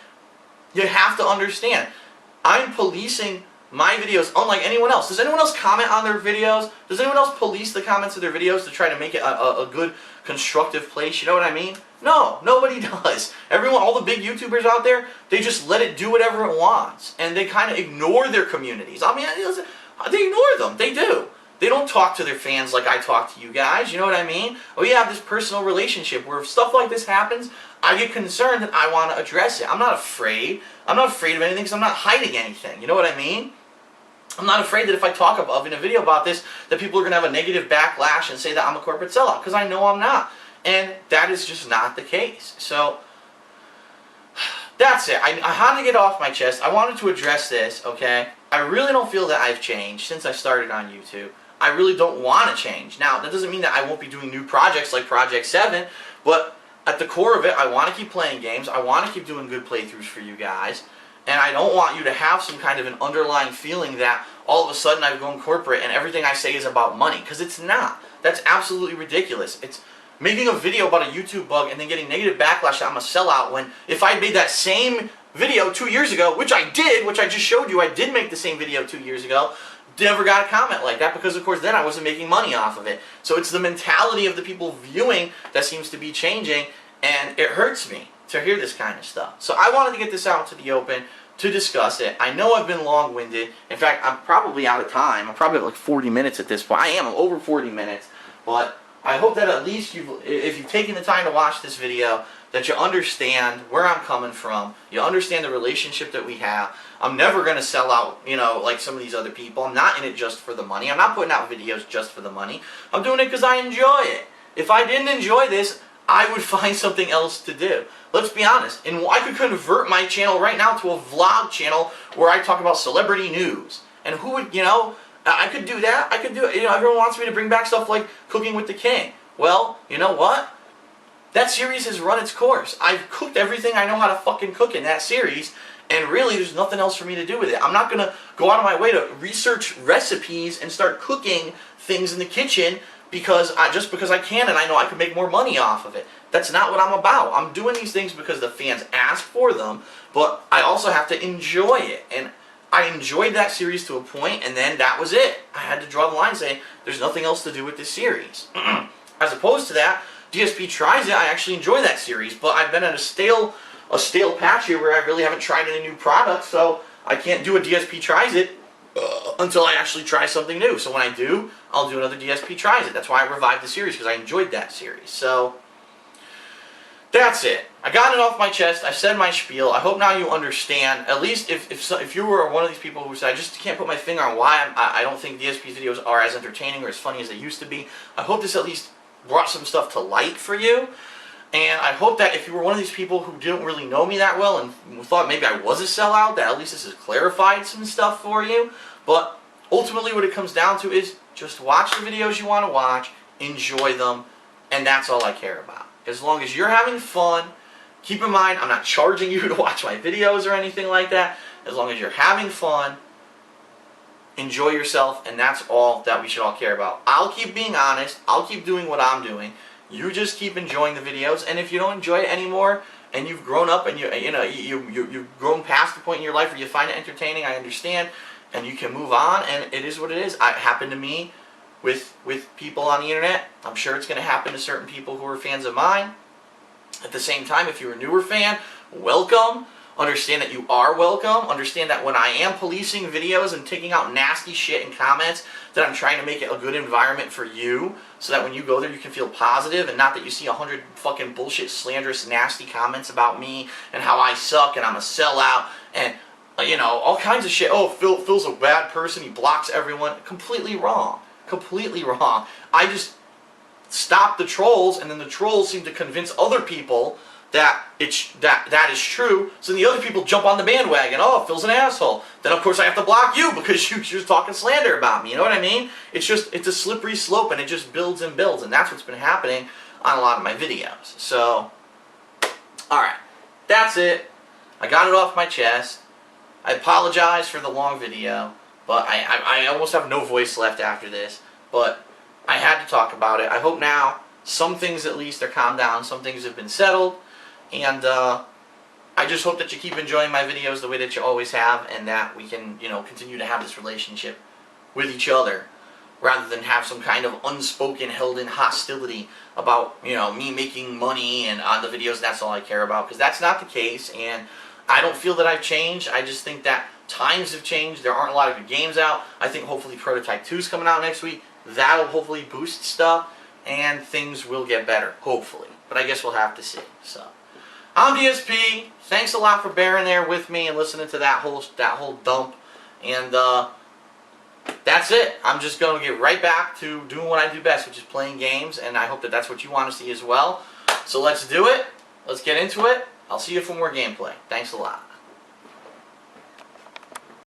You have to understand, I'm policing my videos unlike anyone else. Does anyone else comment on their videos? Does anyone else police the comments of their videos to try to make it a good, constructive place? You know what I mean? No, nobody does. Everyone, all the big YouTubers out there, they just let it do whatever it wants. And they kind of ignore their communities. I mean, they ignore them. They do. They don't talk to their fans like I talk to you guys. You know what I mean? We have this personal relationship where if stuff like this happens, I get concerned and I want to address it. I'm not afraid. I'm not afraid of anything because I'm not hiding anything. You know what I mean? I'm not afraid that if I talk in a video about this, that people are going to have a negative backlash and say that I'm a corporate sellout, because I know I'm not. And that is just not the case. So, that's it. I had to get off my chest. I wanted to address this, okay? I really don't feel that I've changed since I started on YouTube. I really don't want to change. Now, that doesn't mean that I won't be doing new projects like Project 7, but at the core of it, I want to keep playing games. I want to keep doing good playthroughs for you guys. And I don't want you to have some kind of an underlying feeling that all of a sudden I've gone corporate and everything I say is about money. Because it's not. That's absolutely ridiculous. It's making a video about a YouTube bug and then getting negative backlash that I'm a sellout, when if I made that same video 2 years ago, which I did, which I just showed you, I did make the same video 2 years ago, never got a comment like that because, of course, then I wasn't making money off of it. So it's the mentality of the people viewing that seems to be changing, and it hurts me to hear this kind of stuff. So I wanted to get this out to the open to discuss it. I know I've been long-winded. In fact, I'm probably out of time. I'm probably at like 40 minutes at this point. I'm over 40 minutes, but I hope that at least if you've taken the time to watch this video, that you understand where I'm coming from. You understand the relationship that we have. I'm never going to sell out, like some of these other people. I'm not in it just for the money. I'm not putting out videos just for the money. I'm doing it because I enjoy it. If I didn't enjoy this, I would find something else to do. Let's be honest. And I could convert my channel right now to a vlog channel where I talk about celebrity news. And who would, I could do that. I could do it. Everyone wants me to bring back stuff like Cooking with the King. Well, you know what? That series has run its course. I've cooked everything I know how to fucking cook in that series, and really there's nothing else for me to do with it. I'm not going to go out of my way to research recipes and start cooking things in the kitchen just because I can and I know I can make more money off of it. That's not what I'm about. I'm doing these things because the fans ask for them, but I also have to enjoy it. And I enjoyed that series to a point, and then that was it. I had to draw the line and say, there's nothing else to do with this series. As opposed to that, DSP Tries It, I actually enjoy that series, but I've been in a stale patch here where I really haven't tried any new products, so I can't do a DSP Tries It until I actually try something new. So when I do, I'll do another DSP Tries It. That's why I revived the series, because I enjoyed that series. So that's it. I got it off my chest. I said my spiel. I hope now you understand. At least if you were one of these people who said, I just can't put my finger on why I don't think DSP's videos are as entertaining or as funny as they used to be, I hope this at least brought some stuff to light for you. And I hope that if you were one of these people who didn't really know me that well and thought maybe I was a sellout, that at least this has clarified some stuff for you. But ultimately what it comes down to is just watch the videos you want to watch, enjoy them, and that's all I care about. As long as you're having fun, keep in mind I'm not charging you to watch my videos or anything like that. As long as you're having fun, enjoy yourself, and that's all that we should all care about. I'll keep being honest. I'll keep doing what I'm doing. You just keep enjoying the videos, and if you don't enjoy it anymore, and you've grown up and you've grown past the point in your life where you find it entertaining, I understand, and you can move on, and it is what it is. It happened to me with people on the internet. I'm sure it's going to happen to certain people who are fans of mine. At the same time, if you're a newer fan, welcome. Understand that you are welcome. Understand that when I am policing videos and taking out nasty shit in comments, that I'm trying to make it a good environment for you, so that when you go there you can feel positive, and not that you see 100 fucking bullshit, slanderous, nasty comments about me and how I suck and I'm a sellout and all kinds of shit. Oh, Phil's a bad person. He blocks everyone. Completely wrong. Completely wrong. I just stop the trolls, and then the trolls seem to convince other people that that is true, so the other people jump on the bandwagon. Oh, Phil's an asshole. Then of course I have to block you because you're talking slander about me. You know what I mean? It's a slippery slope, and it just builds and builds, and that's what's been happening on a lot of my videos. So, alright, that's it. I got it off my chest. I apologize for the long video, but I almost have no voice left after this, but I had to talk about it. I hope now some things at least are calmed down, some things have been settled, and I just hope that you keep enjoying my videos the way that you always have, and that we can, continue to have this relationship with each other, rather than have some kind of unspoken, held-in hostility about, me making money and on the videos, that's all I care about, because that's not the case, and I don't feel that I've changed. I just think that times have changed. There aren't a lot of good games out. I think hopefully Prototype 2 is coming out next week. That'll hopefully boost stuff, and things will get better, hopefully. But I guess we'll have to see. So, I'm DSP. Thanks a lot for bearing there with me and listening to that whole dump. And that's it. I'm just going to get right back to doing what I do best, which is playing games, and I hope that that's what you want to see as well. So let's do it. Let's get into it. I'll see you for more gameplay. Thanks a lot.